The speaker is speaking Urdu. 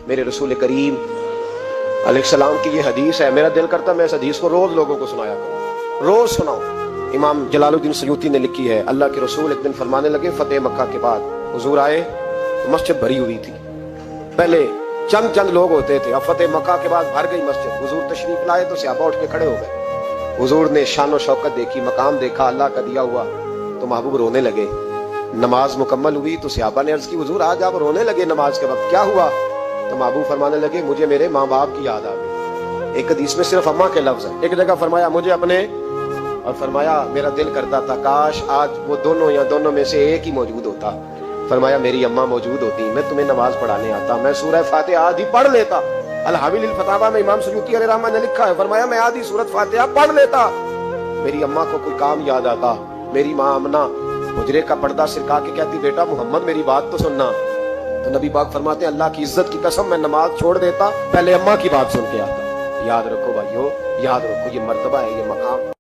میرے رسول کریم علیہ السلام کی یہ حدیث ہے، میرا دل کرتا ہے میں اس حدیث کو روز لوگوں کو سنایا کروں، روز سناؤں۔ امام جلال الدین سیوطی نے لکھی ہے، اللہ کے رسول ایک دن فرمانے لگے فتح مکہ کے بعد حضور آئے تو مسجد بھری ہوئی تھی، پہلے چند چند لوگ ہوتے تھے، اب فتح مکہ کے بعد بھر گئی مسجد۔ حضور تشریف لائے تو صحابہ اٹھ کے کھڑے ہو گئے، حضور نے شان و شوکت دیکھی، مقام دیکھا اللہ کا دیا ہوا، تو محبوب رونے لگے۔ نماز مکمل ہوئی تو صحابہ نے عرض کی حضور آج آپ رونے لگے نماز کے وقت، کیا ہوا؟ تو محبوب فرمانے لگے مجھے میرے ماں باپ کی یاد آ گئی۔ ایک حدیث میں صرف اماں کے لفظ ہیں، ایک جگہ فرمایا مجھے اپنے، اور فرمایا میرا دل کرتا تھا کاش آج وہ دونوں یا دونوں میں سے ایک ہی موجود ہوتا۔ فرمایا میری اماں موجود ہوتی، میں تمہیں نماز پڑھانے آتا، میں سورہ فاتحہ آدھی پڑھ لیتا۔ الحاوی للفتاوی میں امام سیوطی علیہ رحمہ نے لکھا ہے، فرمایا میں آدھی سورۃ فاتحہ پڑھ لیتا، میری اماں کو کوئی کام یاد آتا، میری ماں آمنہ حجرے کا پردہ سرکا کے کہتی بیٹا محمد میری بات تو سننا، تو نبی پاک فرماتے ہیں اللہ کی عزت کی قسم میں نماز چھوڑ دیتا، پہلے اماں کی بات سن کے آتا۔ یاد رکھو بھائیو، یاد رکھو، یہ مرتبہ ہے، یہ مقام